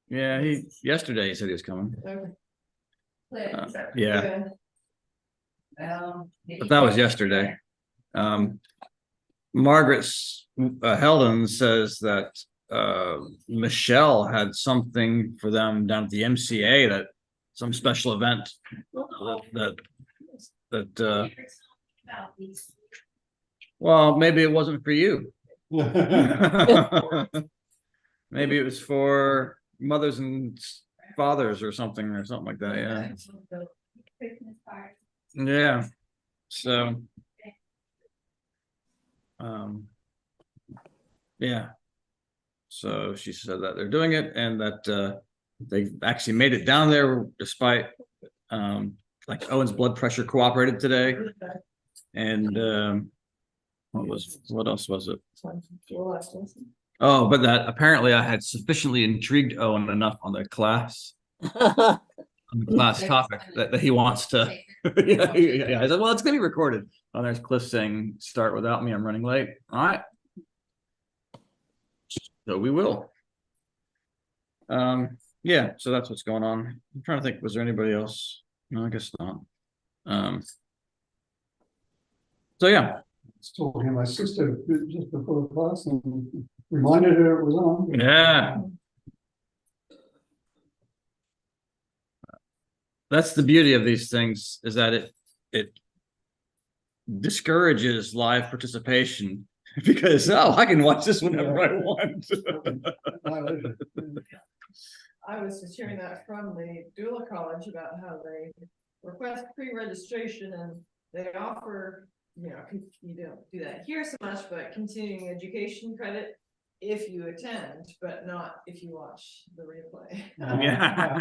Yeah, yesterday he said he was coming. Yeah, but that was yesterday. Margaret's Heldon says that Michelle had something for them down at the MCA, that some special event that well, maybe it wasn't for you. Maybe it was for mothers and fathers or something like that. Yeah. So yeah. So she said that they're doing it, and that they actually made it down there despite like Owen's blood pressure cooperated today. And what else was it? Oh, but that apparently I had sufficiently intrigued Owen enough on the class topic that he wants to. Yeah. I said, well, it's gonna be recorded. Oh, there's Cliff saying, "Start without me. I'm running late." All right. So we will. Yeah, so that's what's going on. I'm trying to think, was there anybody else? No, I guess not. So yeah. I was talking to my sister just before the class and reminded her it was on. Yeah. That's the beauty of these things, is that it discourages live participation because I can watch this whenever I want. I was just hearing that from the doula college about how they request pre-registration and they offer, you don't do that here so much, but continuing education credit if you attend, but not if you watch the replay. Yeah.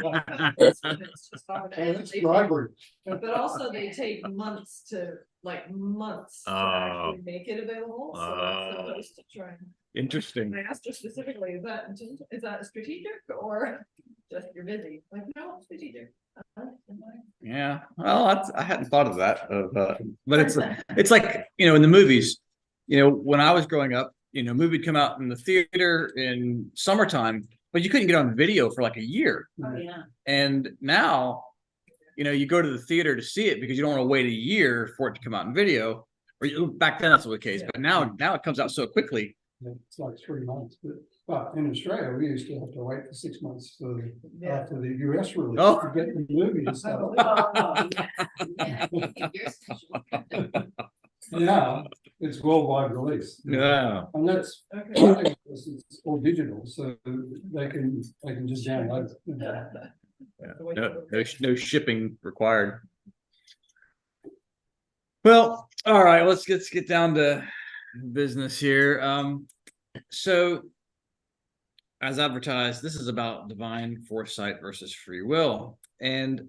It's just but also they take months to actually make it available. So that's the place to try. Interesting. I asked her specifically, is that strategic or just you're busy? Like, no, strategic. Yeah, well, I hadn't thought of that. But it's like, in the movies, when I was growing up, movie would come out in the theater in summertime, but you couldn't get on video for like a year. Oh, yeah. And now, you go to the theater to see it because you don't want to wait a year for it to come out in video. Back then that's the case, but now it comes out so quickly. It's like 3 months, but in Australia we used to have to wait for 6 months after the US release to get the movie and stuff. Yeah, it's worldwide release. Yeah, and that's it's all digital, so they can just download it. No shipping required. Well, all right, let's get down to business here. So as advertised, this is about divine foresight versus free will. And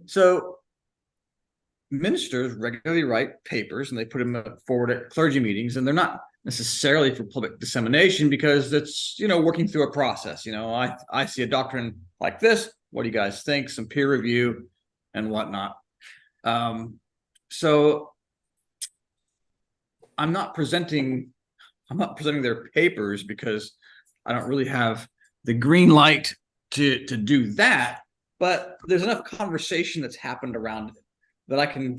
so ministers regularly write papers and they put them forward at clergy meetings, and they're not necessarily for public dissemination because it's, working through a process. I see a doctrine like this. What do you guys think? Some peer review and whatnot. So I'm not presenting their papers because I don't really have the green light to do that, but there's enough conversation that's happened around it that I can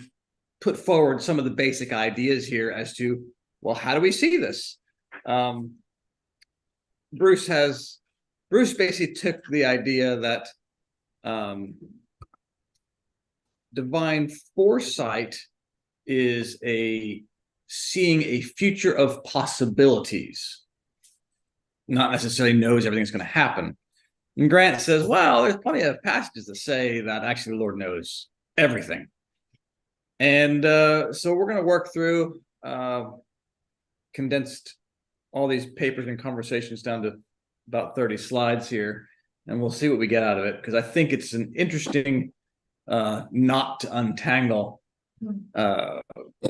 put forward some of the basic ideas here as to, well, how do we see this? Bruce basically took the idea that divine foresight is seeing a future of possibilities, not necessarily knows everything's going to happen. And Grant says, well, there's plenty of passages that say that actually the Lord knows everything. And so we're going to work through, condensed all these papers and conversations down to about 30 slides here, and we'll see what we get out of it, because I think it's an interesting knot to untangle.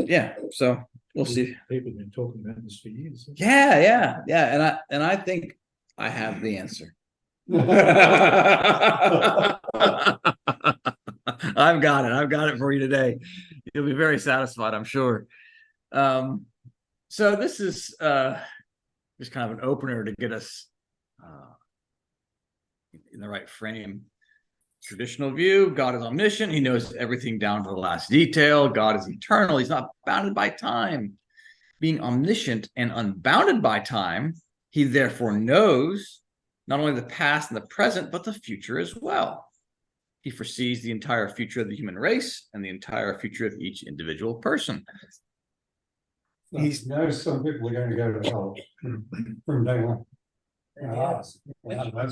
Yeah, so we'll see. People have been talking about this for years. Yeah. And I think I have the answer. I've got it for you today. You'll be very satisfied, I'm sure. So this is just kind of an opener to get us in the right frame. Traditional view, God is omniscient. He knows everything down to the last detail. God is eternal. He's not bounded by time. Being omniscient and unbounded by time, he therefore knows not only the past and the present, but the future as well. He foresees the entire future of the human race and the entire future of each individual person. He's noticed some people are gonna go to hell from day one. That's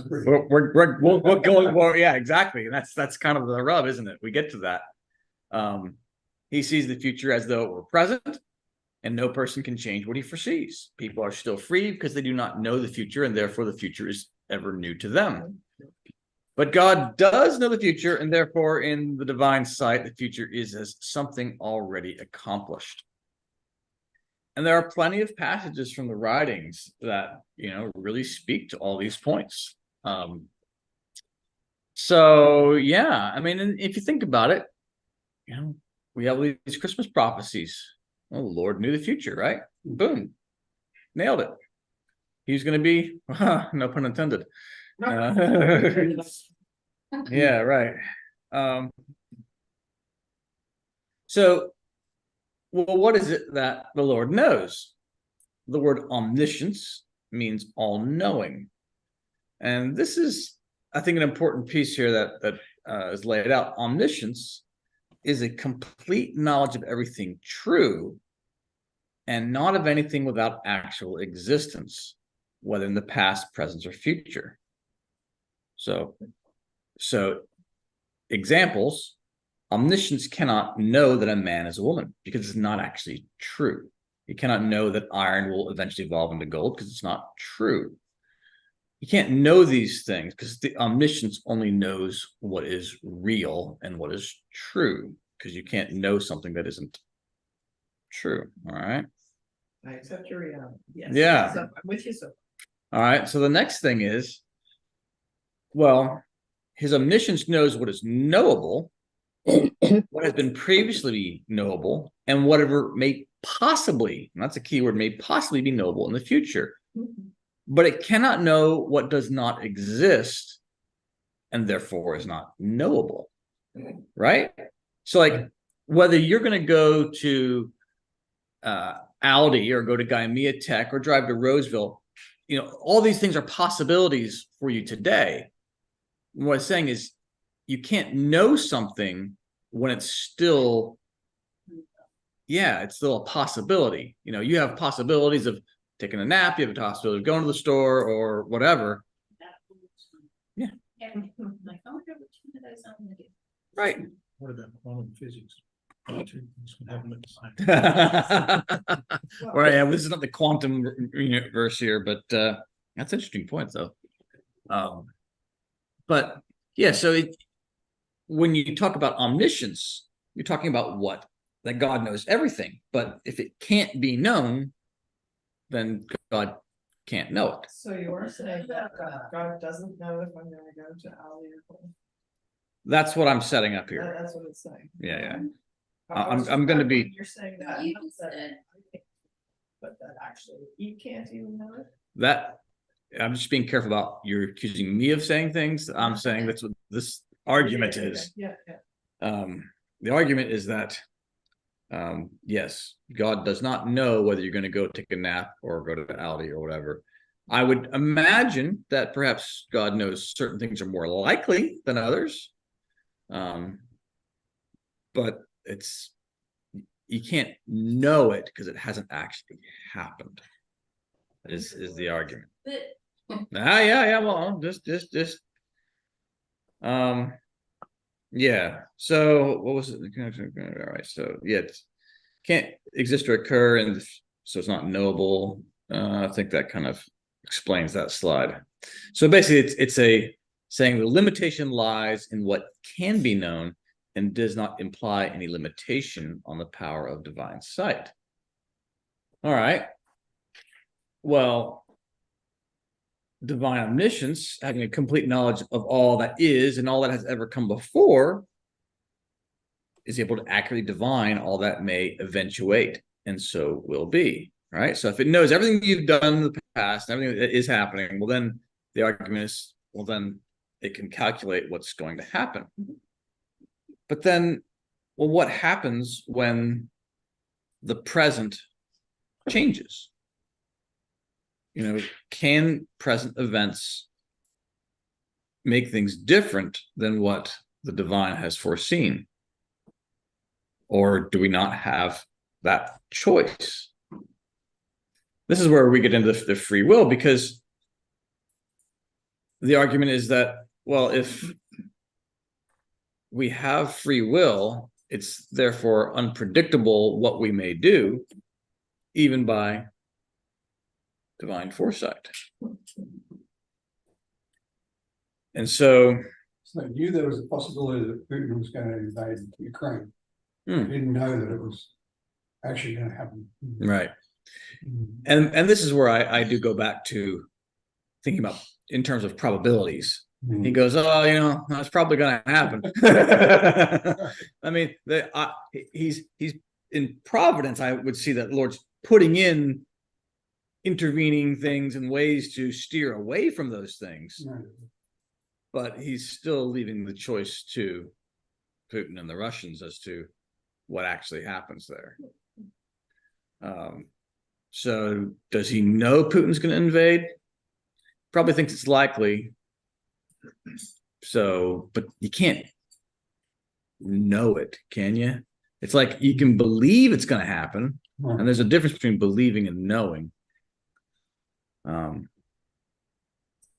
pretty. We're going, well, yeah, exactly. And that's kind of the rub, isn't it? We get to that. He sees the future as though it were present, and no person can change what he foresees. People are still free because they do not know the future, and therefore the future is ever new to them. But God does know the future, and therefore in the divine sight, the future is as something already accomplished. And there are plenty of passages from the writings that, really speak to all these points. So, yeah, I mean, if you think about it, we have these Christmas prophecies. Oh, the Lord knew the future, right? Boom. Nailed it. He's going to be, no pun intended. Yeah, right. So, well, what is it that the Lord knows? The word omniscience means all-knowing. And this is, I think, an important piece here that is laid out. Omniscience is a complete knowledge of everything true and not of anything without actual existence, whether in the past, present, or future. So examples. Omniscience cannot know that a man is a woman because it's not actually true. You cannot know that iron will eventually evolve into gold because it's not true. You can't know these things because the omniscience only knows what is real and what is true, because you can't know something that isn't true. All right. I accept your reality. Yes. Yeah. So I'm with you. So. All right. So the next thing is, well, his omniscience knows what is knowable, what has been previously knowable, and whatever may possibly, and that's a key word, may possibly be knowable in the future. But it cannot know what does not exist and therefore is not knowable. Right? So, like, whether you're going to go to Aldi or go to Gaimea Tech or drive to Roseville, all these things are possibilities for you today. What I'm saying is, you can't know something when it's still, it's still a possibility. You have possibilities of taking a nap, you have a possibility of going to the store or whatever. Yeah. Like, I wonder which one of those I'm gonna do. Right. What about quantum physics? Two things can happen at the same time. Right. Yeah, this is not the quantum universe here, but that's an interesting point, though. But yeah, so when you talk about omniscience, you're talking about what? That God knows everything. But if it can't be known, then God can't know it. So you are saying that God doesn't know if I'm going to go to Ali or Cole? That's what I'm setting up here. That's what it's saying. Yeah. I'm going to be. You're saying that, but that actually you can't even know it. That I'm just being careful about. You're accusing me of saying things. I'm saying that's what this argument is. Yeah. The argument is that yes, God does not know whether you're going to go take a nap or go to Aldi or whatever. I would imagine that perhaps God knows certain things are more likely than others. But you can't know it because it hasn't actually happened. Is the argument. Yeah. Well, just yeah. So what was it? All right. So yeah, it can't exist or occur, and so it's not knowable. I think that kind of explains that slide. So basically, it's saying the limitation lies in what can be known and does not imply any limitation on the power of divine sight. All right. Well, divine omniscience, having a complete knowledge of all that is and all that has ever come before, is able to accurately divine all that may eventuate and so will be. right? So if it knows everything you've done in the past, everything that is happening, well, then the argument is, well, then it can calculate what's going to happen. But then, well, what happens when the present changes? Can present events make things different than what the divine has foreseen? Or do we not have that choice? This is where we get into the free will, because the argument is that, well, if we have free will, it's therefore unpredictable what we may do, even by divine foresight. And so knew there was a possibility that Putin was going to invade Ukraine. Didn't know that it was actually going to happen. Right. And this is where I do go back to thinking about in terms of probabilities. He goes, oh, that's probably going to happen. I mean, he's in providence. I would see that the Lord's putting in intervening things and ways to steer away from those things, but he's still leaving the choice to Putin and the Russians as to what actually happens there. So does he know Putin's going to invade? Probably thinks it's likely. So, but you can't know it, can you? It's like you can believe it's going to happen, and there's a difference between believing and knowing.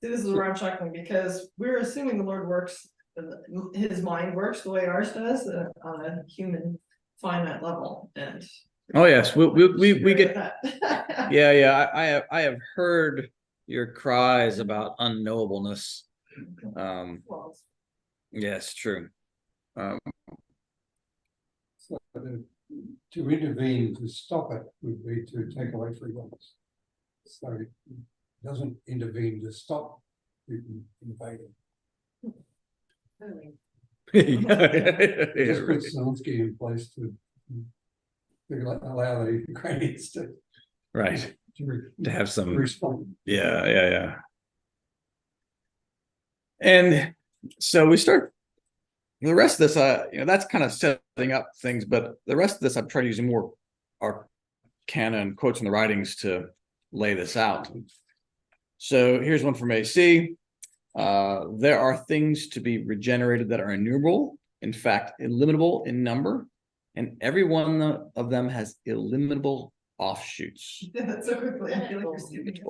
This is where I'm chuckling, because we're assuming the Lord works, his mind works the way ours does on a human finite level. And oh yes, we get that. yeah. I have heard your cries about unknowableness. Well, Yes, true. So to intervene to stop it would be to take away free will. So it doesn't intervene to stop Putin invading. Just put Zelensky in place to allow the Ukrainians to Right. To have some respond. Yeah. And so we start the rest of this, that's kind of setting up things, but the rest of this, I'm trying to use more arcana and quotes in the writings to lay this out. So here's one from AC. There are things to be regenerated that are innumerable, in fact, illimitable in number, and every one of them has illimitable offshoots. Yeah, so quickly. I feel like you're skipping it.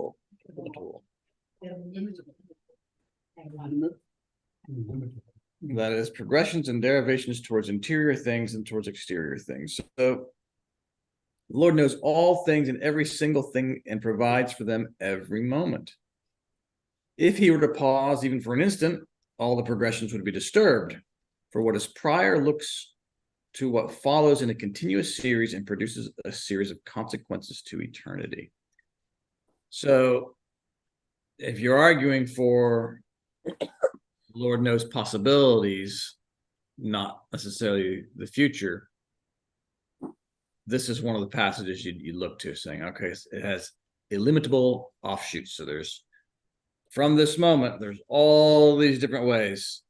That is progressions and derivations towards interior things and towards exterior things. So the Lord knows all things and every single thing and provides for them every moment. If he were to pause even for an instant, all the progressions would be disturbed. For what is prior looks to what follows in a continuous series and produces a series of consequences to eternity. So if you're arguing for Lord knows possibilities, not necessarily the future, this is one of the passages you look to, saying, okay, it has illimitable offshoots. So there's, from this moment, there's all these different ways.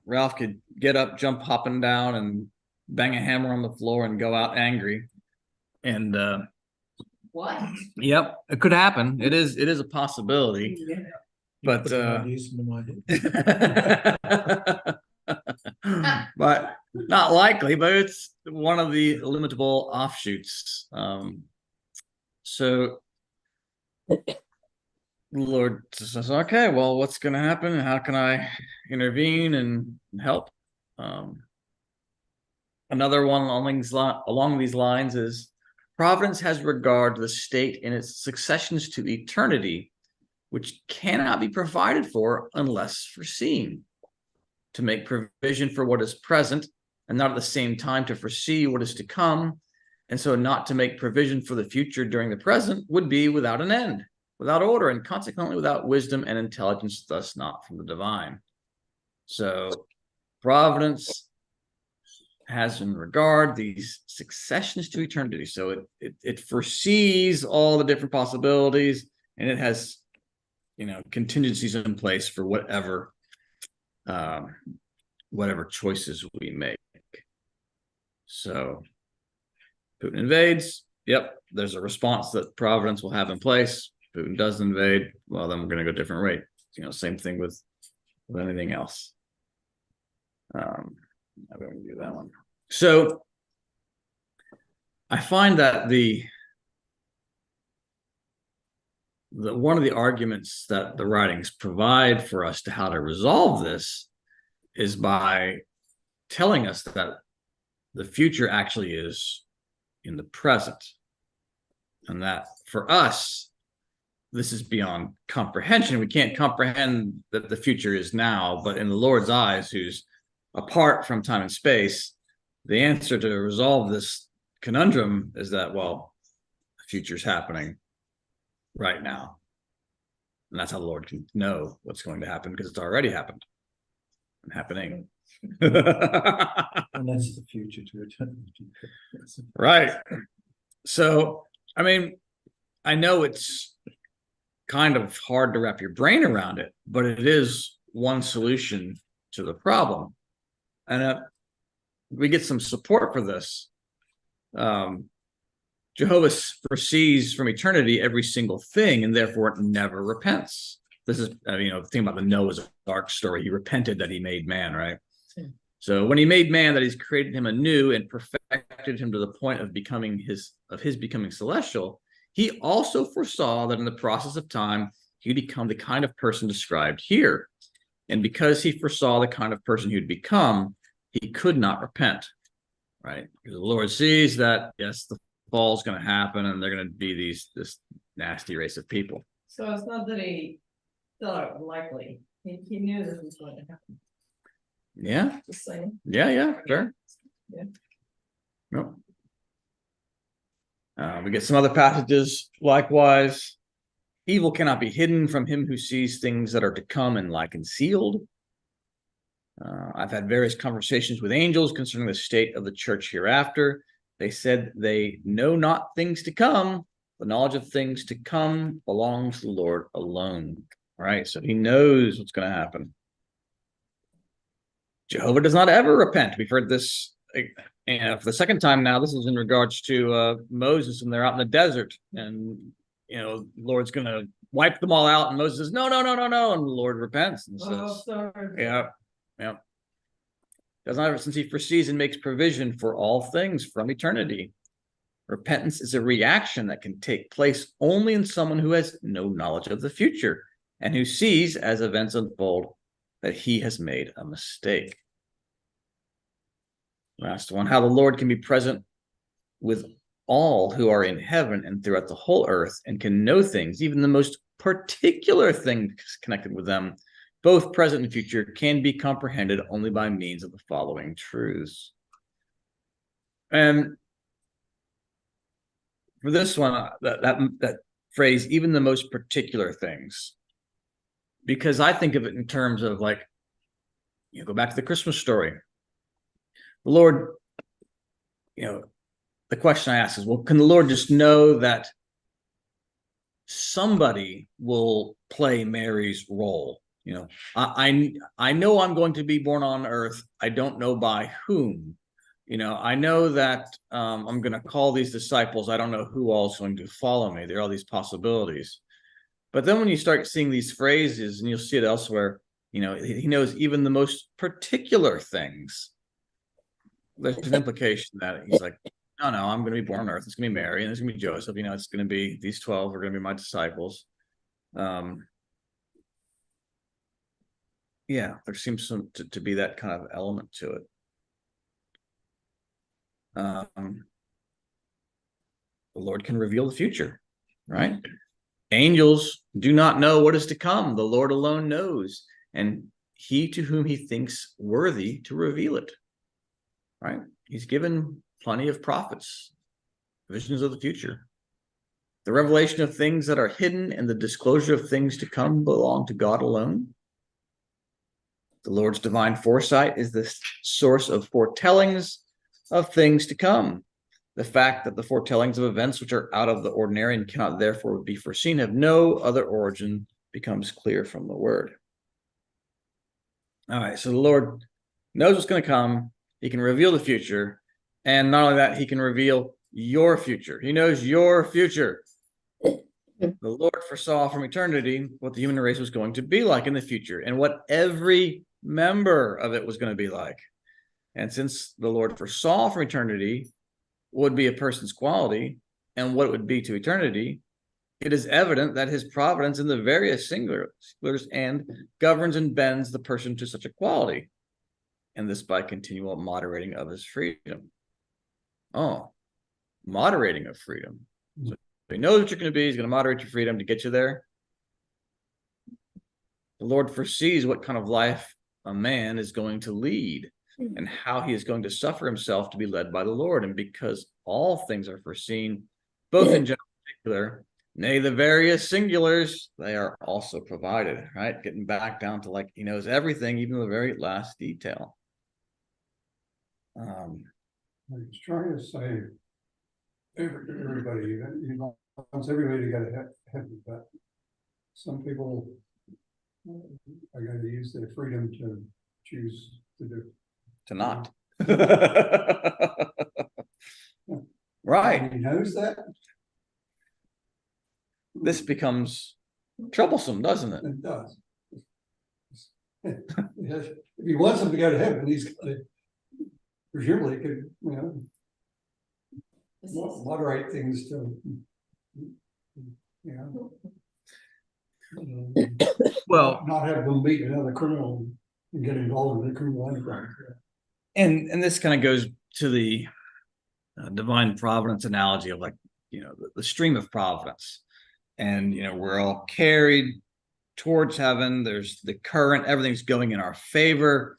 Ralph could get up, jump hopping down, and bang a hammer on the floor and go out angry. And What? yep, it could happen. It is a possibility. Yeah. But but not likely, but it's one of the illimitable offshoots. So the Lord says, okay, well, what's going to happen and how can I intervene and help? Another one along these lines is providence has regard to the state in its successions to eternity, which cannot be provided for unless foreseen. To make provision for what is present and not at the same time to foresee what is to come, and so not to make provision for the future during the present would be without an end, without order, and consequently without wisdom and intelligence, thus not from the divine. So providence has in regard these successions to eternity. So it foresees all the different possibilities, and it has, contingencies in place for whatever choices we make. So Putin invades. Yep, there's a response that Providence will have in place. Putin does invade. Well, then we're going to go a different rate. Same thing with anything else. I'm going to do that one. So I find that the one of the arguments that the writings provide for us to how to resolve this is by telling us that the future actually is in the present, and that for us, this is beyond comprehension. We can't comprehend that the future is now, but in the Lord's eyes, who's apart from time and space, the answer to resolve this conundrum is that, well, the future's happening right now. And that's how the Lord can know what's going to happen, because it's already happened and happening. And that's the future to eternity. Right. So, I mean, I know it's kind of hard to wrap your brain around it, but it is one solution to the problem. And we get some support for this. Jehovah foresees from eternity every single thing, and therefore it never repents. This is, think about the Noah's Ark story. He repented that he made man, right? Yeah. So when he made man, that he's created him anew and perfected him to the point of his becoming celestial, he also foresaw that in the process of time, he'd become the kind of person described here. And because he foresaw the kind of person he would become, he could not repent, right? Because the Lord sees that, yes, the fall is going to happen, and they're going to be this nasty race of people. So it's not that he thought it likely. He knew this was going to happen. Yeah. Just saying. Yeah, sure. Yeah. Nope. We get some other passages likewise. Evil cannot be hidden from him who sees things that are to come and lie concealed. I've had various conversations with angels concerning the state of the church hereafter. They said they know not things to come. The knowledge of things to come belongs to the Lord alone. All right, so he knows what's going to happen. Jehovah does not ever repent. We've heard this for the second time now. This is in regards to Moses, and they're out in the desert, and the Lord's going to wipe them all out, and Moses says, no, and the Lord repents and says, yeah. Does not ever, since he foresees and makes provision for all things from eternity. Repentance is a reaction that can take place only in someone who has no knowledge of the future and who sees, as events unfold, that he has made a mistake. Last one, how the Lord can be present with all who are in heaven and throughout the whole earth, and can know things, even the most particular things connected with them, both present and future, can be comprehended only by means of the following truths. And for this one, that phrase, even the most particular things, because I think of it in terms of, like, go back to the Christmas story. The Lord, the question I ask is, well, can the Lord just know that somebody will play Mary's role? I know I'm going to be born on earth. I don't know by whom. I know that I'm going to call these disciples. I don't know who all is going to follow me. There are all these possibilities. But then when you start seeing these phrases, and you'll see it elsewhere, he knows even the most particular things. There's an implication that he's like, no, I'm going to be born on earth. It's going to be Mary, and it's going to be Joseph. It's going to be these 12 are going to be my disciples. Yeah, there seems to be that kind of element to it. The Lord can reveal the future, right? Angels do not know what is to come. The Lord alone knows, and he to whom he thinks worthy to reveal it, right? He's given plenty of prophets, visions of the future. The revelation of things that are hidden and the disclosure of things to come belong to God alone. The Lord's divine foresight is the source of foretellings, of things to come. The fact that the foretellings of events which are out of the ordinary and cannot therefore be foreseen have no other origin becomes clear from the word. All right, so the Lord knows what's going to come. He can reveal the future. And not only that, he can reveal your future. He knows your future. The Lord foresaw from eternity what the human race was going to be like in the future and what every member of it was going to be like. And since the Lord foresaw from eternity what would be a person's quality and what it would be to eternity, it is evident that his providence in the various singulars and governs and bends the person to such a quality, and this by continual moderating of his freedom. Oh, moderating of freedom. So he knows what you're going to be. He's going to moderate your freedom to get you there. The Lord foresees what kind of life a man is going to lead and how he is going to suffer himself to be led by the Lord. And because all things are foreseen, both in general and particular, nay, the various singulars, they are also provided, right? Getting back down to like he knows everything, even the very last detail. He's trying to say everybody, he wants everybody to go to heaven, but some people are going to use their freedom to choose to do. To not. Right. And he knows that. This becomes troublesome, doesn't it? It does. If he wants them to go to heaven, he's going to presumably could, moderate things to, Well, not have them meet another criminal and get involved in a criminal enterprise. and this kind of goes to the divine providence analogy of like, the stream of providence. And, we're all carried towards heaven. There's the current, everything's going in our favor.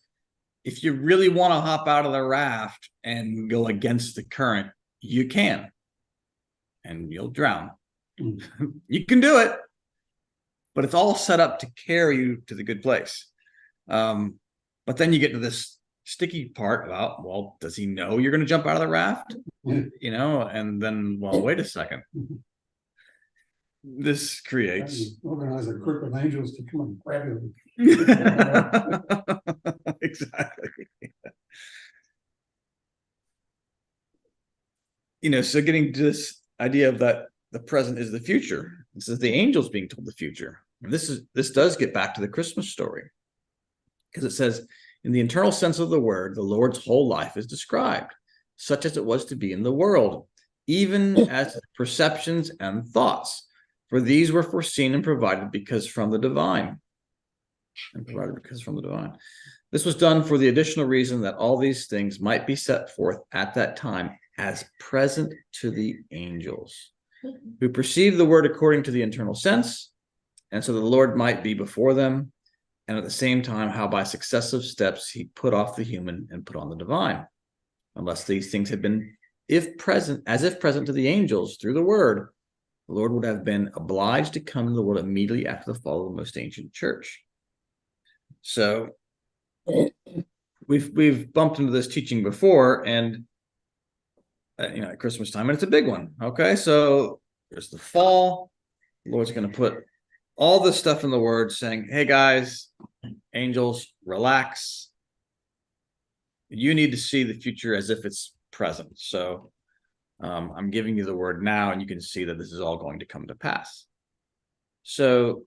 If you really want to hop out of the raft and go against the current, you can, and you'll drown. You can do it, but it's all set up to carry you to the good place. But then you get to this sticky part about, well, does he know you're going to jump out of the raft? And then, well, wait a second. This creates organize a group of angels to come and grab him. Exactly. So getting to this idea of that the present is the future. This is the angels being told the future. And this does get back to the Christmas story, because it says, in the internal sense of the word, the Lord's whole life is described, such as it was to be in the world, even as perceptions and thoughts. For these were foreseen and provided because from the divine. This was done for the additional reason that all these things might be set forth at that time as present to the angels, who perceive the word according to the internal sense, and so the Lord might be before them, and at the same time how by successive steps he put off the human and put on the divine, unless these things had been present to the angels through the word, the Lord would have been obliged to come into the world immediately after the fall of the most ancient church. So we've bumped into this teaching before, and at Christmas time, and it's a big one. Okay, so there's the fall. The Lord's going to put all this stuff in the word, saying, "Hey guys, angels, relax. You need to see the future as if it's present." So I'm giving you the word now, and you can see that this is all going to come to pass. So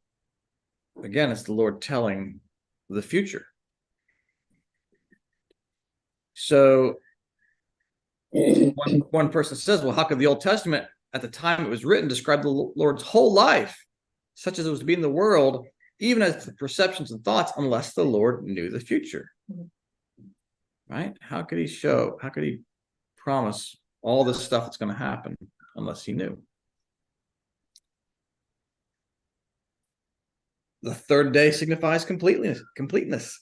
again, it's the Lord telling the future. So one person says, well, how could the Old Testament at the time it was written describe the Lord's whole life, such as it was to be in the world, even as the perceptions and thoughts, unless the Lord knew the future? Right? How could he promise all this stuff that's going to happen unless he knew? The third day signifies completeness,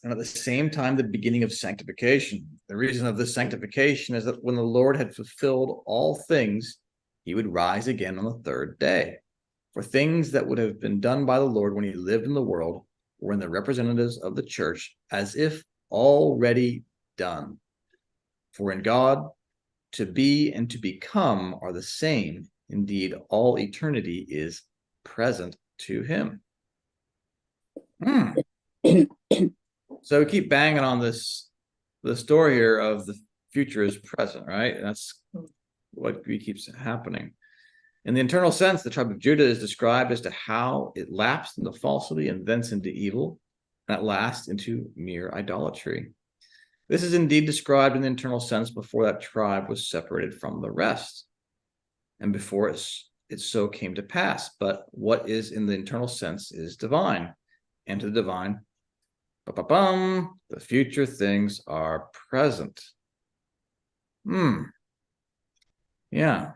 and at the same time, the beginning of sanctification. The reason of this sanctification is that when the Lord had fulfilled all things, he would rise again on the third day. For things that would have been done by the Lord when he lived in the world were in the representatives of the church as if already done. For in God, to be and to become are the same. Indeed, all eternity is present to him. So we keep banging on the story here of the future is present, right? That's what keeps happening. In the internal sense, the tribe of Judah is described as to how it lapsed into falsity and thence into evil, and at last into mere idolatry. This is indeed described in the internal sense before that tribe was separated from the rest, and before it so came to pass. But what is in the internal sense is divine, and to the divine, the future things are present. Yeah.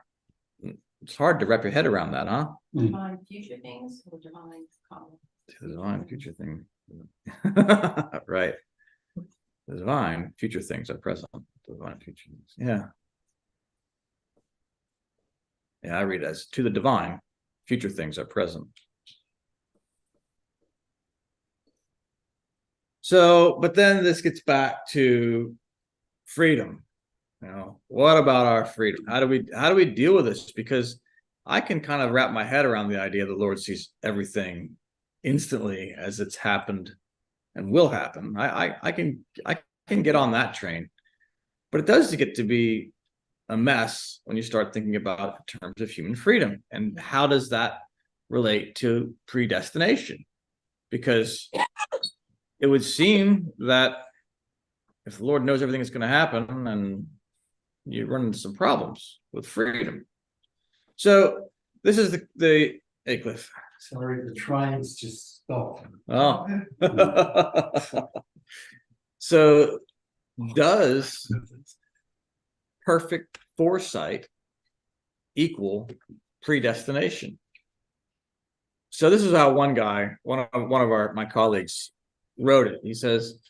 It's hard to wrap your head around that, huh? Divine future things or divine common? The divine future thing. Right. The divine future things are present. The divine future things. Yeah. Yeah, I read it as to the divine, future things are present. So, but then this gets back to freedom. You know, what about our freedom? How do we deal with this? Because I can kind of wrap my head around the idea that the Lord sees everything instantly as it's happened and will happen. I can get on that train, but it does get to be a mess when you start thinking about it in terms of human freedom and how does that relate to predestination? Because it would seem that if the Lord knows everything that's going to happen, and you run into some problems with freedom. So this is the hey, Cliff. Sorry, the trains just stopped. Oh. So does perfect foresight equal predestination? So this is how one of my colleagues wrote it. He says,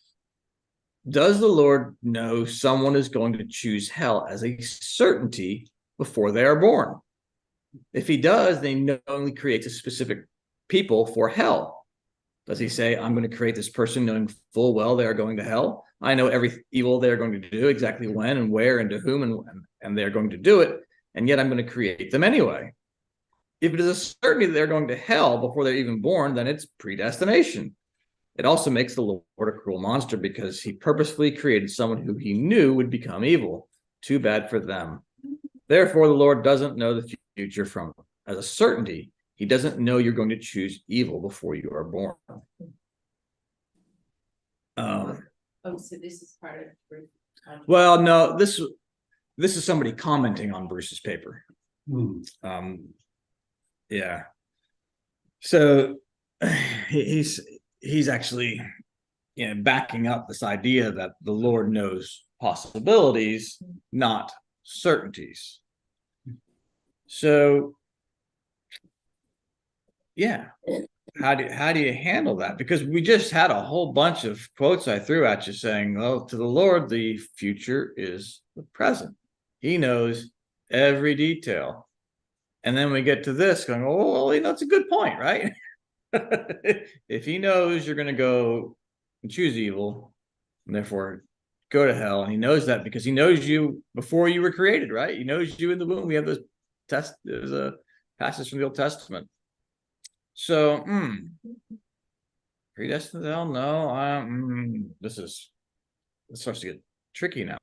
does the Lord know someone is going to choose hell as a certainty before they are born? If he does, then he knowingly creates a specific people for hell. Does he say, I'm going to create this person knowing full well they are going to hell? I know every evil they're going to do, exactly when and where and to whom, and they're going to do it, and yet I'm going to create them anyway. If it is a certainty that they're going to hell before they're even born, then it's predestination. It also makes the Lord a cruel monster because he purposefully created someone who he knew would become evil. Too bad for them. Therefore, the Lord doesn't know the future from as a certainty. He doesn't know you're going to choose evil before you are born. So this is part of Bruce. Well, no, this is somebody commenting on Bruce's paper. Yeah. So he's actually, you know, backing up this idea that the Lord knows possibilities, not certainties. So yeah, how do you handle that? Because we just had a whole bunch of quotes I threw at you saying, oh, to the Lord the future is the present. He knows every detail. And then we get to this going, oh, well, you know, it's a good point, right? If he knows you're going to go and choose evil, and therefore go to hell, and he knows that because he knows you before you were created, right? He knows you in the womb. We have this there's a passage from the Old Testament. So, predestined to hell? No, this starts to get tricky now.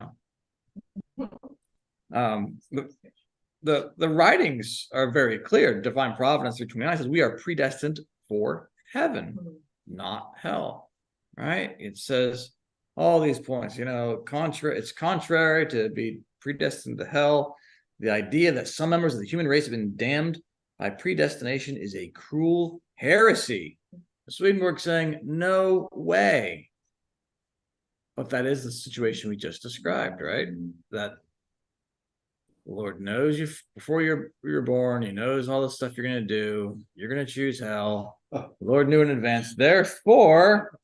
The writings are very clear. Divine Providence 3:29 says we are predestined for heaven, not hell. Right? It says all these points, you know, it's contrary to be predestined to hell. The idea that some members of the human race have been damned by predestination is a cruel heresy. Swedenborg saying, no way. But that is the situation we just described, right? That the Lord knows you before you're born. He knows all the stuff you're going to do. You're going to choose hell. The Lord knew in advance. Therefore,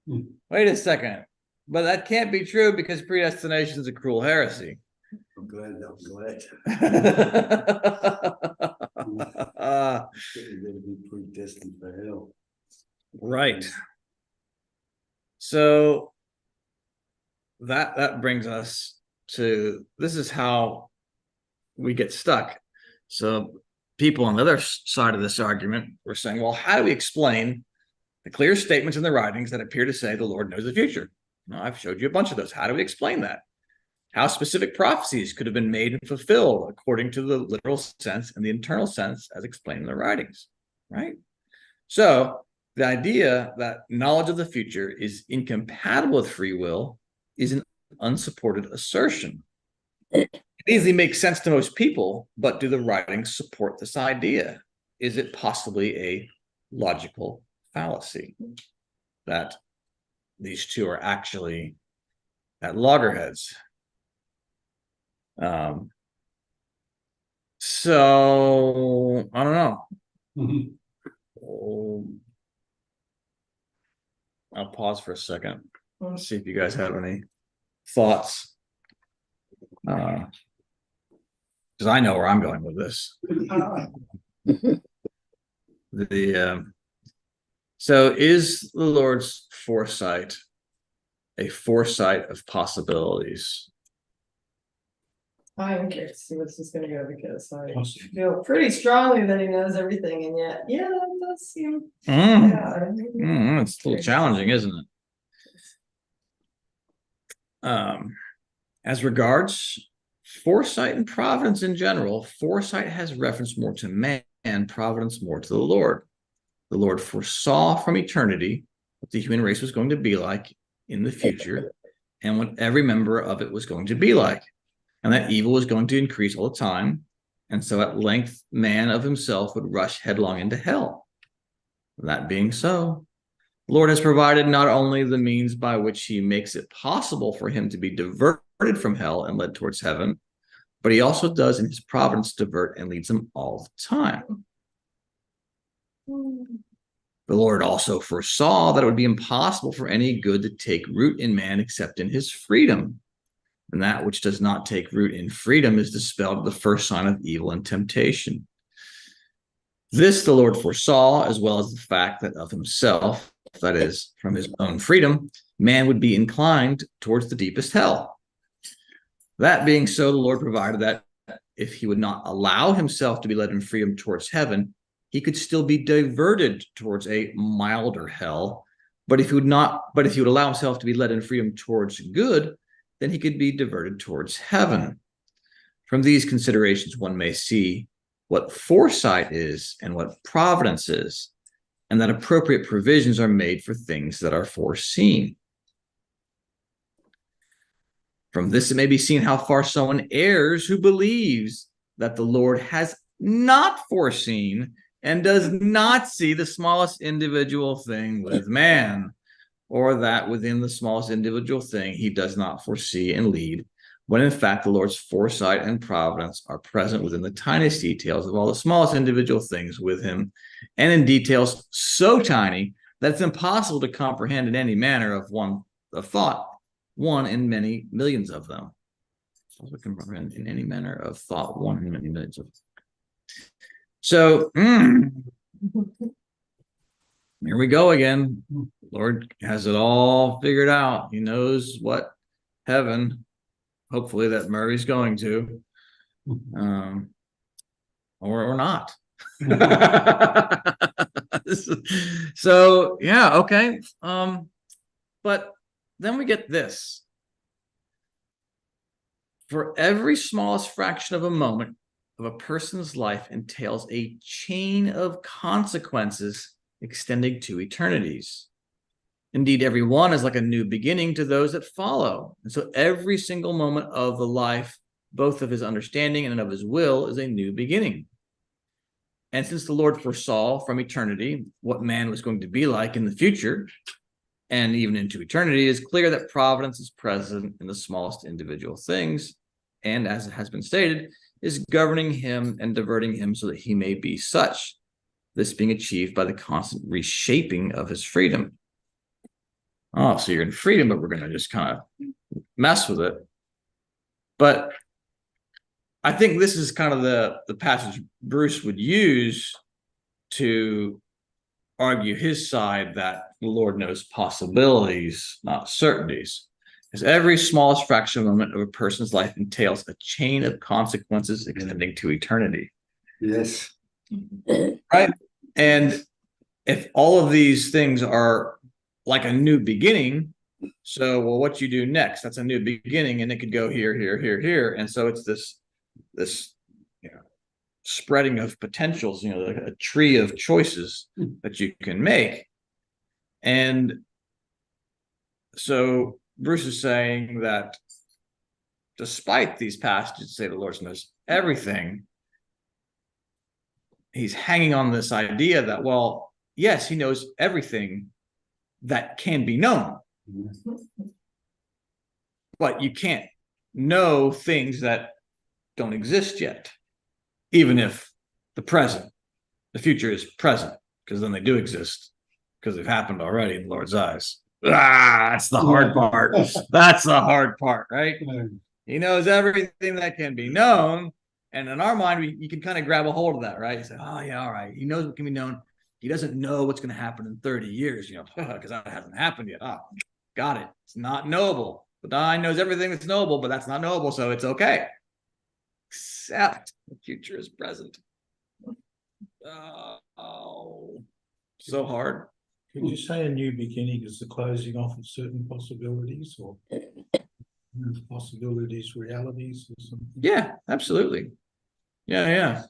wait a second. But that can't be true because predestination is a cruel heresy. I'm glad. You're going to be predestined for hell. Right. So that brings us this is how we get stuck. So people on the other side of this argument were saying, well, how do we explain the clear statements in the writings that appear to say the Lord knows the future? Now, I've showed you a bunch of those. How do we explain that? How specific prophecies could have been made and fulfilled according to the literal sense and the internal sense as explained in the writings, right? So the idea that knowledge of the future is incompatible with free will is an unsupported assertion. It easily makes sense to most people, but do the writings support this idea? Is it possibly a logical fallacy that these two are actually at loggerheads? So I don't know. I'll pause for a second. See if you guys have any thoughts. Because I know where I'm going with this. So is the Lord's foresight a foresight of possibilities? I am curious to see where this is gonna go, because I feel pretty strongly that he knows everything, and yet, yeah, that does seem. It's a little challenging, isn't it? As regards foresight and providence in general, foresight has reference more to man, providence more to the Lord. The Lord foresaw from eternity what the human race was going to be like in the future, and what every member of it was going to be like, and that evil was going to increase all the time, and so at length man of himself would rush headlong into hell. That being so, the Lord has provided not only the means by which he makes it possible for him to be diverted from hell and led towards heaven, but he also does in his providence divert and leads him all the time. The Lord also foresaw that it would be impossible for any good to take root in man except in his freedom. And that which does not take root in freedom is dispelled at the first sign of evil and temptation. This the Lord foresaw, as well as the fact that of himself, that is, from his own freedom, man would be inclined towards the deepest hell. That being so, the Lord provided that if he would not allow himself to be led in freedom towards heaven, he could still be diverted towards a milder hell. But if he would allow himself to be led in freedom towards good, then he could be diverted towards heaven. From these considerations, one may see what foresight is and what providence is, and that appropriate provisions are made for things that are foreseen. From this, it may be seen how far someone errs who believes that the Lord has not foreseen and does not see the smallest individual thing with man, or that within the smallest individual thing he does not foresee and lead, when in fact the Lord's foresight and providence are present within the tiniest details of all the smallest individual things with him, and in details so tiny that it's impossible to comprehend in any manner of thought, one in many millions of them. So we can comprehend in any manner of thought, one in many millions of them. So here we go again. Lord has it all figured out. He knows what heaven, hopefully, that Murray's going to, or not. So yeah, okay. But then we get this. For every smallest fraction of a moment of a person's life entails a chain of consequences extending to eternities. Indeed, every one is like a new beginning to those that follow. And so every single moment of the life, both of his understanding and of his will, is a new beginning. And since the Lord foresaw from eternity what man was going to be like in the future, and even into eternity, it is clear that providence is present in the smallest individual things, and as it has been stated, is governing him and diverting him so that he may be such, this being achieved by the constant reshaping of his freedom. Oh, so you're in freedom, but we're going to just kind of mess with it. But I think this is kind of the passage Bruce would use to argue his side, that the Lord knows possibilities, not certainties. As every smallest fraction of a moment of a person's life entails a chain of consequences extending to eternity. Yes. Right. And if all of these things are like a new beginning, so well, what you do next, that's a new beginning, and it could go here, here, here, here. And so it's this spreading of potentials, like a tree of choices that you can make. And so Bruce is saying that despite these passages say the Lord knows everything, he's hanging on this idea that, well, yes, he knows everything that can be known, but you can't know things that don't exist yet, even if the future is present, because then they do exist, because they've happened already in the Lord's eyes. That's the hard part. That's the hard part, right? He knows everything that can be known. And in our mind, you can kind of grab a hold of that, right? You say, oh, yeah, all right. He knows what can be known. He doesn't know what's going to happen in 30 years, because that hasn't happened yet. Oh, got it. It's not knowable. But I knows everything that's knowable, but that's not knowable, so it's okay. Except the future is present. Oh, so hard. Could you say a new beginning is the closing off of certain possibilities, or possibilities, realities, or something? Yeah, absolutely. Yeah.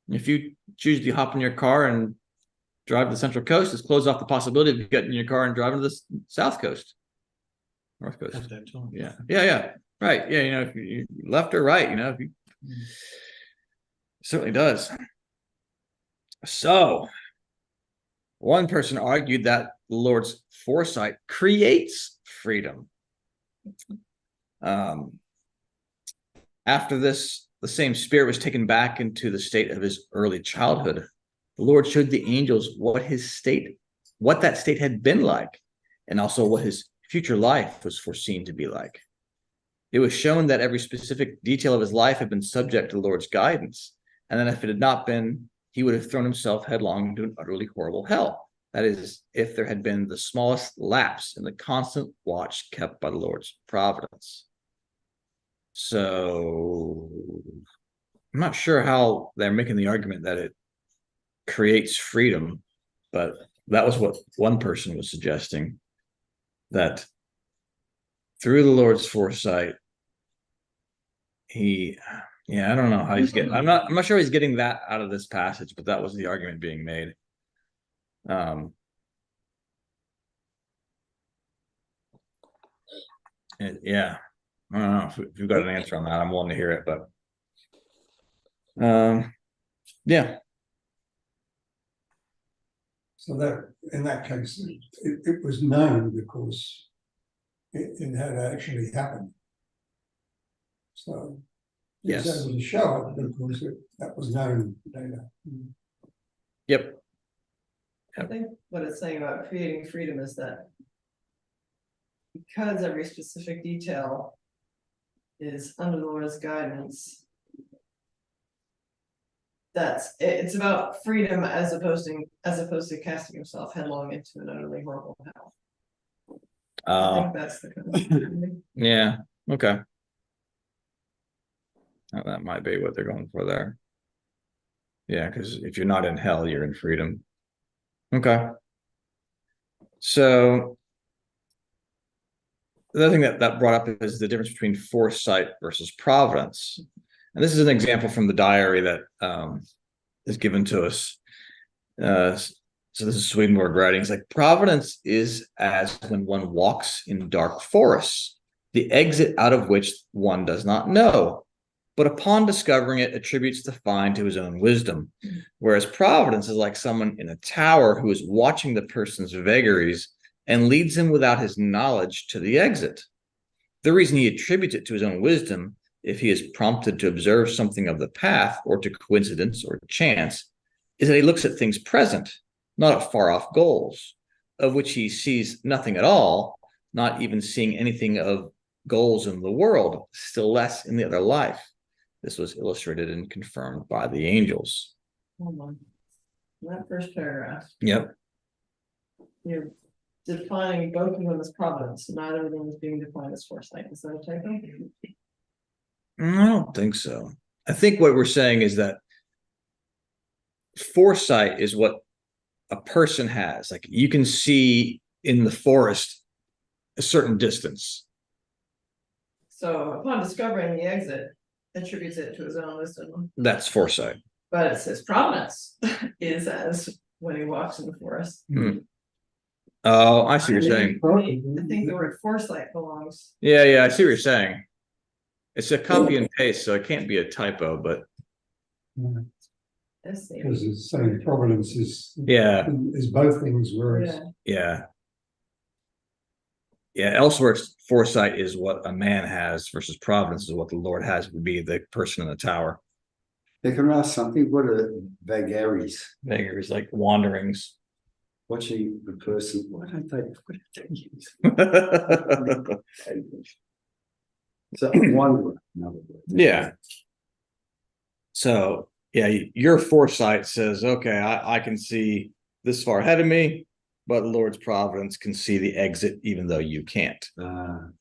If you choose to hop in your car and drive to the Central Coast, it's closed off the possibility of getting in your car and driving to the South Coast, North Coast. At that time. Yeah. Right. Yeah. If you left or right, if you certainly does. So one person argued that the Lord's foresight creates freedom. After this, the same spirit was taken back into the state of his early childhood. The Lord showed the angels what that state had been like, and also what his future life was foreseen to be like. It was shown that every specific detail of his life had been subject to the Lord's guidance, and that if it had not been, he would have thrown himself headlong into an utterly horrible hell. That is, if there had been the smallest lapse in the constant watch kept by the Lord's providence. So I'm not sure how they're making the argument that it creates freedom, but that was what one person was suggesting, that through the Lord's foresight, I don't know how he's getting, I'm not sure he's getting that out of this passage, but that was the argument being made. Yeah, I don't know if you've got an answer on that. I'm willing to hear it, but yeah. So that, in that case, it was known because it had actually happened. So Yes. it's able to show it because that was known data. Yep. I think what it's saying about creating freedom is that because every specific detail is under the Lord's guidance, it's about freedom as opposed to casting himself headlong into an utterly horrible hell. I think that's the kind of Yeah. Okay. Now, that might be what they're going for there. Yeah, because if you're not in hell, you're in freedom. Okay. So the other thing that brought up is the difference between foresight versus providence. And this is an example from the diary that is given to us. So this is Swedenborg writing. It's like, providence is as when one walks in dark forests, the exit out of which one does not know, but upon discovering it, attributes the find to his own wisdom. Whereas providence is like someone in a tower who is watching the person's vagaries and leads him without his knowledge to the exit. The reason he attributes it to his own wisdom, if he is prompted to observe something of the path or to coincidence or chance, is that he looks at things present, not at far-off goals, of which he sees nothing at all, not even seeing anything of goals in the world, still less in the other life. This was illustrated and confirmed by the angels. Hold on. That first paragraph. Yep. You're defining both of them as providence, neither of them is being defined as foresight. Is that a typo? I don't think so. I think what we're saying is that foresight is what a person has. Like you can see in the forest a certain distance. So upon discovering the exit, attributes it to his own wisdom. That's foresight. But it says providence is as when he walks in the forest. Oh, I see what you're saying. I think the word foresight belongs. Yeah, I see what you're saying. It's a copy and paste, so it can't be a typo, but Let's see. Because it's saying providence is yeah, both things, whereas Yeah. yeah. Elsewhere, foresight is what a man has versus providence is what the Lord has, would be the person in the tower. They can ask something, what are vagaries? Vagaries like wanderings. Watching the person, what do they use? So wanderer, in other words. Yeah. So yeah, your foresight says, okay, I can see this far ahead of me, but the Lord's providence can see the exit, even though you can't. Then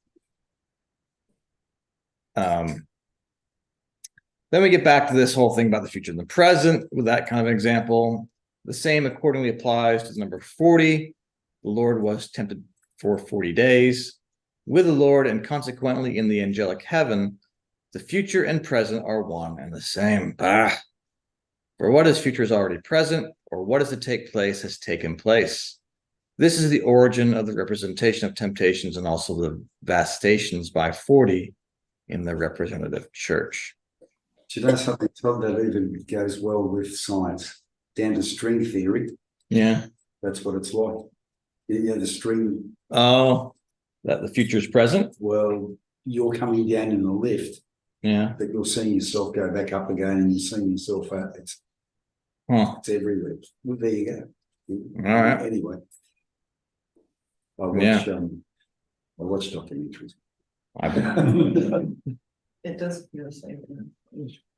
we get back to this whole thing about the future and the present with that kind of example. The same accordingly applies to number 40. The Lord was tempted for 40 days with the Lord, and consequently in the angelic heaven, the future and present are one and the same. For what is future is already present, or what is to take place has taken place. This is the origin of the representation of temptations and also the vastations by 40 in the representative church. Do you know something, Todd, that even goes well with science? Down to string theory, Yeah. that's what it's like. Yeah, the string. Oh, that the future is present? Well, you're coming down in the lift, Yeah. but you're seeing yourself go back up again and you're seeing yourself out. It's everywhere. Well, there you go. All right. Anyway, I watch documentaries. It does feel the same.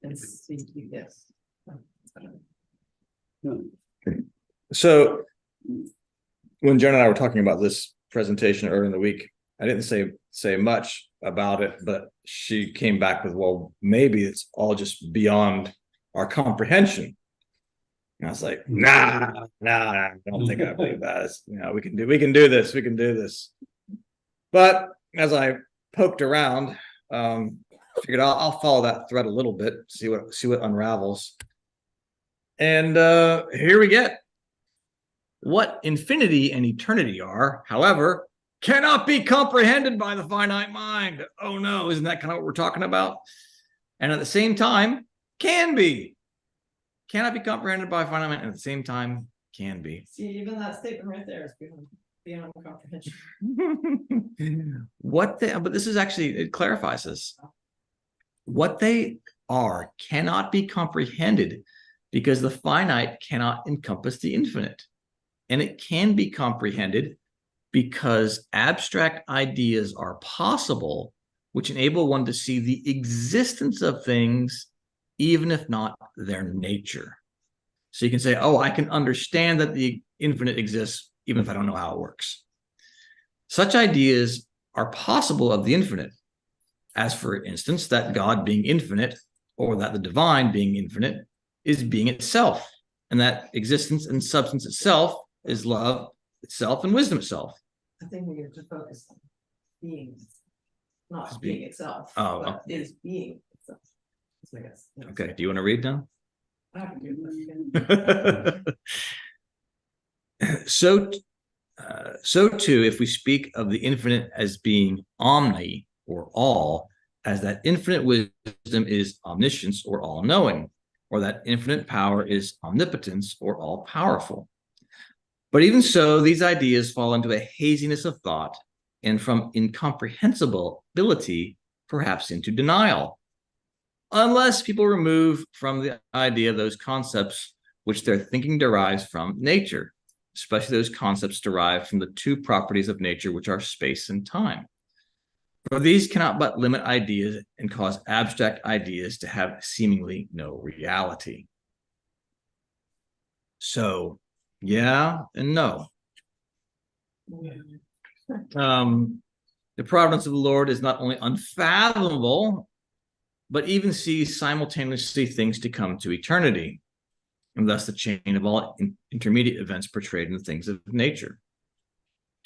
And see, yes. So when Jen and I were talking about this presentation earlier in the week, I didn't say much about it, but she came back with, well, maybe it's all just beyond our comprehension. And I was like, nah, I don't think I believe that. We can do this. But as I poked around, figured I'll follow that thread a little bit, see what unravels. And here we get what infinity and eternity are, however, cannot be comprehended by the finite mind. Oh no, isn't that kind of what we're talking about? And at the same time, cannot be comprehended by finite mind, and at the same time, can be. See, even that statement right there is beyond comprehension. But this is actually, it clarifies this. What they are cannot be comprehended because the finite cannot encompass the infinite. And it can be comprehended because abstract ideas are possible, which enable one to see the existence of things, even if not their nature. So you can say, oh, I can understand that the infinite exists, even if I don't know how it works. Such ideas are possible of the infinite, as for instance, that God being infinite, or that the divine being infinite, is being itself, and that existence and substance itself is love itself and wisdom itself. I think we have to focus on being, not being itself. Oh, but is being itself. So I guess. Okay, do you want to read now? I can do that. So too, if we speak of the infinite as being omni, or all, as that infinite wisdom is omniscience, or all-knowing, or that infinite power is omnipotence, or all-powerful. But even so, these ideas fall into a haziness of thought, and from incomprehensibility, perhaps into denial, unless people remove from the idea those concepts which their thinking derives from nature, especially those concepts derived from the two properties of nature, which are space and time. For these cannot but limit ideas and cause abstract ideas to have seemingly no reality. So, yeah and no. The providence of the Lord is not only unfathomable, but even sees simultaneously things to come to eternity, and thus the chain of all intermediate events portrayed in the things of nature.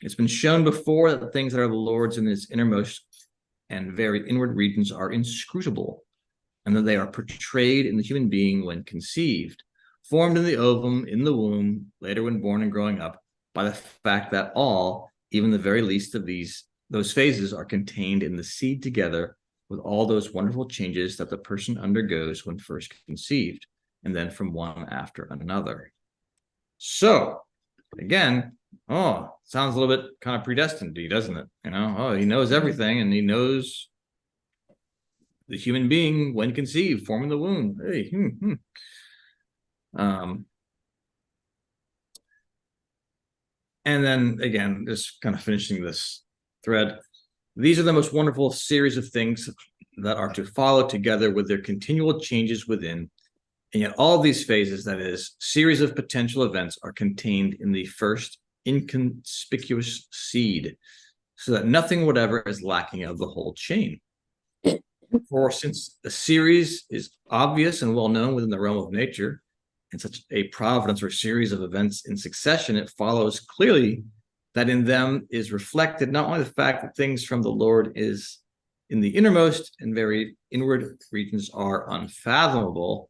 It's been shown before that the things that are the Lord's in his innermost and very inward regions are inscrutable, and that they are portrayed in the human being when conceived, formed in the ovum, in the womb, later when born and growing up, by the fact that all, even the very least of those phases, are contained in the seed together with all those wonderful changes that the person undergoes when first conceived, and then from one after another. So, again, sounds a little bit kind of predestined, doesn't it? He knows everything, and he knows the human being when conceived, forming the womb. Hey, And then again, just kind of finishing this thread. These are the most wonderful series of things that are to follow together with their continual changes within. And yet all these phases, that is, series of potential events, are contained in the first inconspicuous seed, so that nothing whatever is lacking of the whole chain. For since the series is obvious and well known within the realm of nature, and such a providence or series of events in succession, it follows clearly that in them is reflected not only the fact that things from the Lord is in the innermost and very inward regions are unfathomable,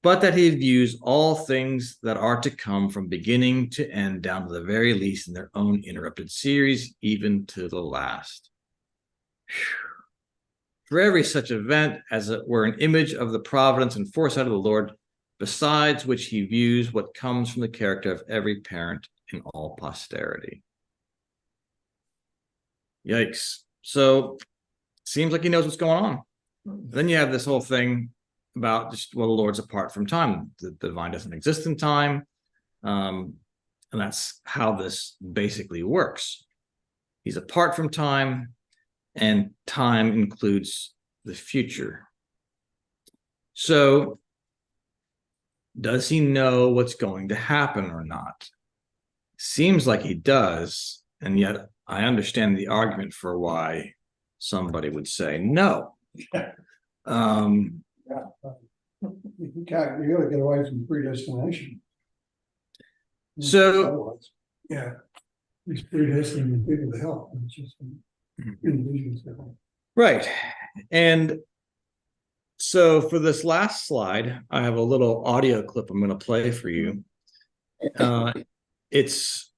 but that he views all things that are to come from beginning to end down to the very least in their own interrupted series, even to the last. For every such event, as it were an image of the providence and foresight of the Lord, besides which he views what comes from the character of every parent in all posterity. Yikes. So, seems like he knows what's going on. Then you have this whole thing about just, well, the Lord's apart from time. The divine doesn't exist in time. And that's how this basically works. He's apart from time, and time includes the future. So, does he know what's going to happen or not? Seems like he does, and yet I understand the argument for why somebody would say no. You can't really get away from predestination. So, Otherwise, yeah, he's predestined people to help. It's just individuals that help. right. And so for this last slide, I have a little audio clip I'm going to play for you. It's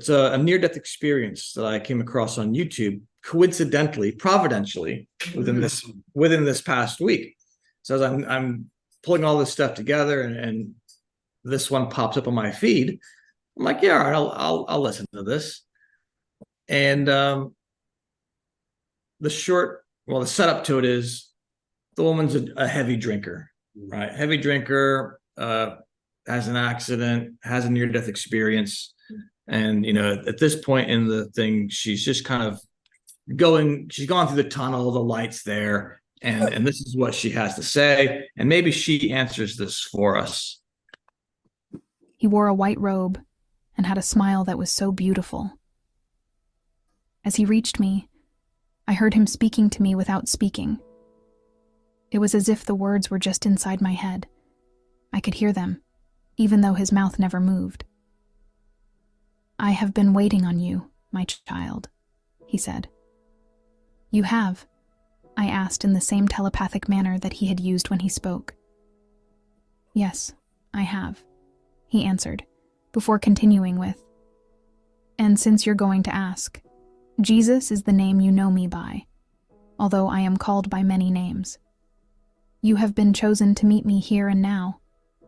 a near-death experience that I came across on YouTube, coincidentally, providentially, within this past week. So as I'm pulling all this stuff together, and this one pops up on my feed, I'm like, yeah, all right, I'll listen to this. And the setup to it is the woman's a heavy drinker, right? Heavy drinker, has an accident, has a near-death experience. And, at this point in the thing, she's just kind of she's gone through the tunnel, the light's there, and this is what she has to say. And maybe she answers this for us. He wore a white robe and had a smile that was so beautiful. As he reached me, I heard him speaking to me without speaking. It was as if the words were just inside my head. I could hear them, even though his mouth never moved. "I have been waiting on you, my child," he said. "You have?" I asked in the same telepathic manner that he had used when he spoke. "Yes, I have," he answered, before continuing with, "And since you're going to ask, Jesus is the name you know me by, although I am called by many names. You have been chosen to meet me here and now,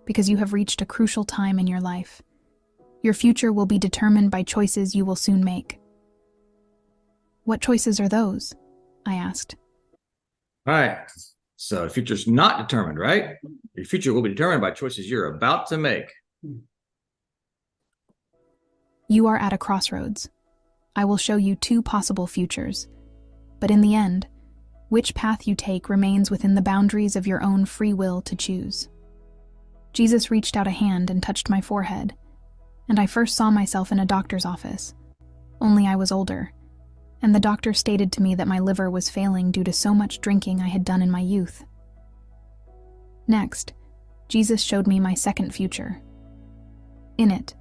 because you have reached a crucial time in your life. Your future will be determined by choices you will soon make." "What choices are those?" I asked. All right. So the future's not determined, right? Your future will be determined by choices you're about to make. You are at a crossroads. I will show you 2 possible futures. But in the end, which path you take remains within the boundaries of your own free will to choose. Jesus reached out a hand and touched my forehead, and I first saw myself in a doctor's office, only I was older, and the doctor stated to me that my liver was failing due to so much drinking I had done in my youth. Next, Jesus showed me my second future. In it,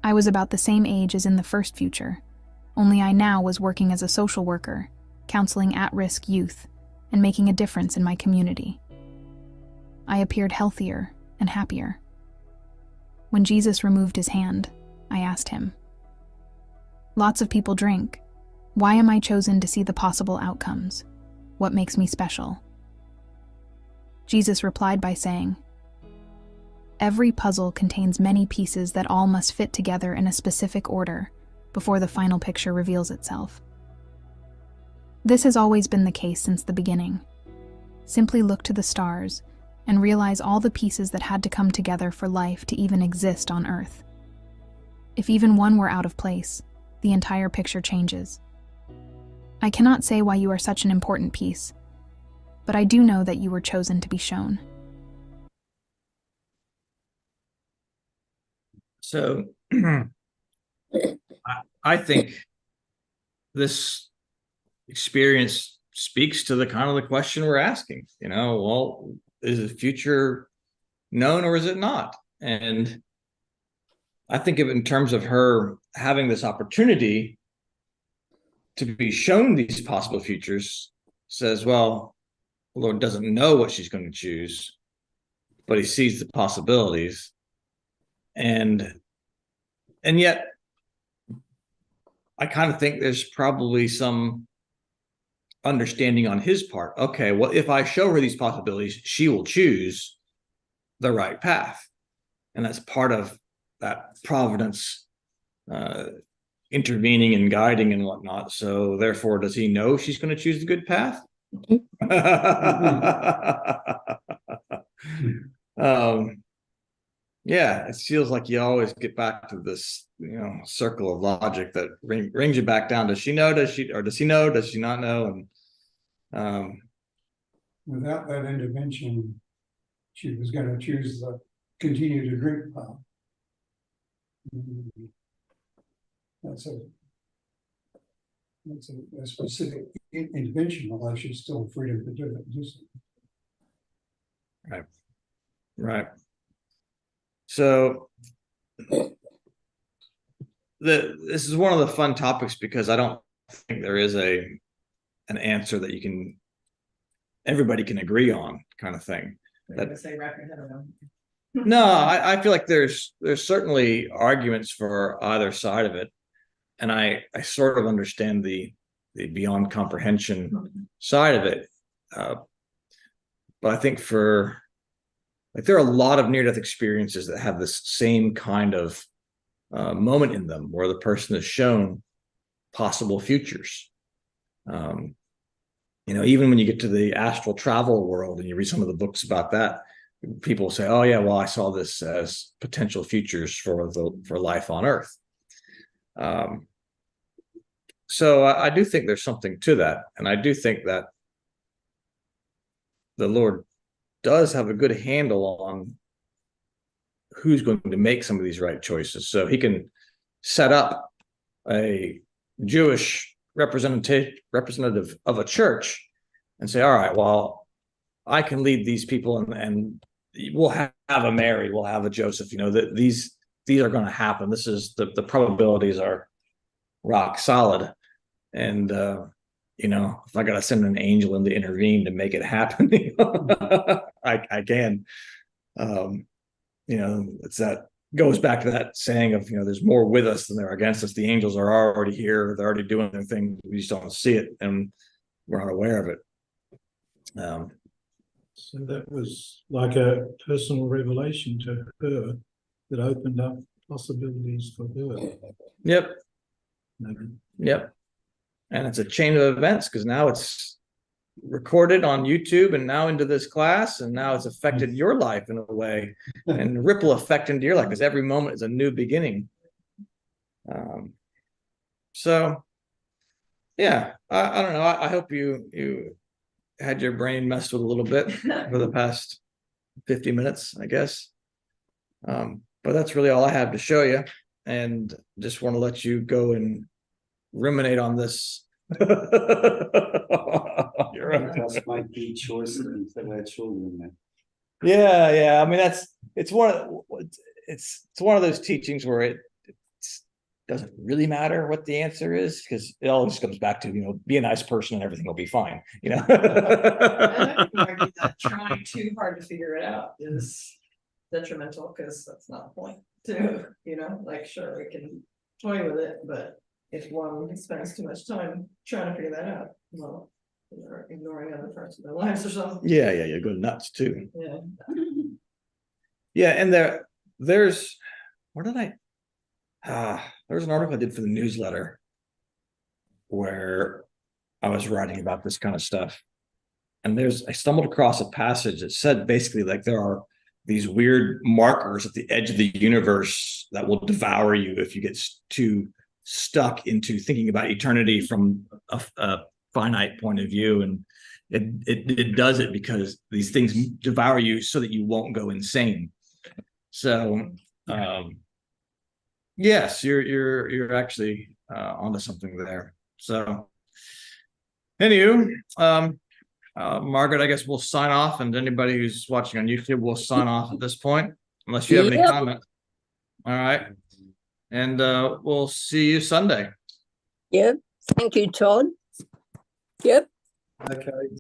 I was about the same age as in the first future, only I now was working as a social worker, counseling at-risk youth, and making a difference in my community. I appeared healthier and happier. When Jesus removed his hand, I asked him, "Lots of people drink. Why am I chosen to see the possible outcomes? What makes me special?" Jesus replied by saying, "Every puzzle contains many pieces that all must fit together in a specific order before the final picture reveals itself. This has always been the case since the beginning. Simply look to the stars and realize all the pieces that had to come together for life to even exist on Earth. If even one were out of place, the entire picture changes. I cannot say why you are such an important piece, but I do know that you were chosen to be shown." So I think this experience speaks to the kind of the question we're asking, well, is the future known or is it not? And I think of it in terms of her having this opportunity to be shown these possible futures, says, well, the Lord doesn't know what she's going to choose, but he sees the possibilities. And yet, I kind of think there's probably some understanding on his part. Okay, well, if I show her these possibilities, she will choose the right path. And that's part of that providence intervening and guiding and whatnot. So therefore, does he know she's going to choose the good path? Yeah, it feels like you always get back to this, circle of logic that brings you back down. Does she know? Does she know? Does she not know? And Without that intervention, she was going to choose the continue to drink path. That's a specific intervention, although she's still freedom to do it. Right. So this is one of the fun topics because I don't think there is an answer that everybody can agree on, kind of thing. No, I feel like there's certainly arguments for either side of it, and I sort of understand the beyond comprehension side of it, but I think there are a lot of near-death experiences that have this same kind of moment in them where the person is shown possible futures. Even when you get to the astral travel world and you read some of the books about that, people say, "Oh yeah, well, I saw this as potential futures for life on Earth." So I do think there's something to that, and I do think that the Lord does have a good handle on who's going to make some of these right choices. So he can set up a Jewish representative of a church and say, all right, well, I can lead these people and we'll have a Mary, we'll have a Joseph, that these are going to happen. This is the probabilities are rock solid. And, if I got to send an angel in to intervene to make it happen, I can. It's that goes back to that saying of, there's more with us than there are against us. The angels are already here. They're already doing their thing. We just don't see it and we're not aware of it. So that was like a personal revelation to her that opened up possibilities for her. Yep. Maybe. Yep. And it's a chain of events because now it's recorded on YouTube and now into this class, and now it's affected your life in a way and ripple effect into your life because every moment is a new beginning. So yeah, I don't know. I hope you had your brain messed with a little bit for the past 50 minutes, I guess. But that's really all I have to show you. and just want to let you go and ruminate on this. You're right. Just make good choices and for our children. Man. Yeah. I mean, it's one of those teachings where it doesn't really matter what the answer is, because it all just comes back to, be a nice person and everything will be fine. And I can argue that trying too hard to figure it out is detrimental, because that's not the point too, like, sure, we can toy with it, but if one spends too much time trying to figure that out, well, they're ignoring other parts of their lives or something. Yeah, you go nuts too. Yeah. Yeah, and there's an article I did for the newsletter where I was writing about this kind of stuff. And I stumbled across a passage that said basically like there are these weird markers at the edge of the universe that will devour you if you get too stuck into thinking about eternity from a finite point of view. And it does it because these things devour you so that you won't go insane. So yes, you're actually onto something there. So anywho, Margaret, I guess we'll sign off, and anybody who's watching on YouTube will sign off at this point, unless you have any comment. All right. And we'll see you Sunday. Yep. Thank you, Todd. Yep. Okay.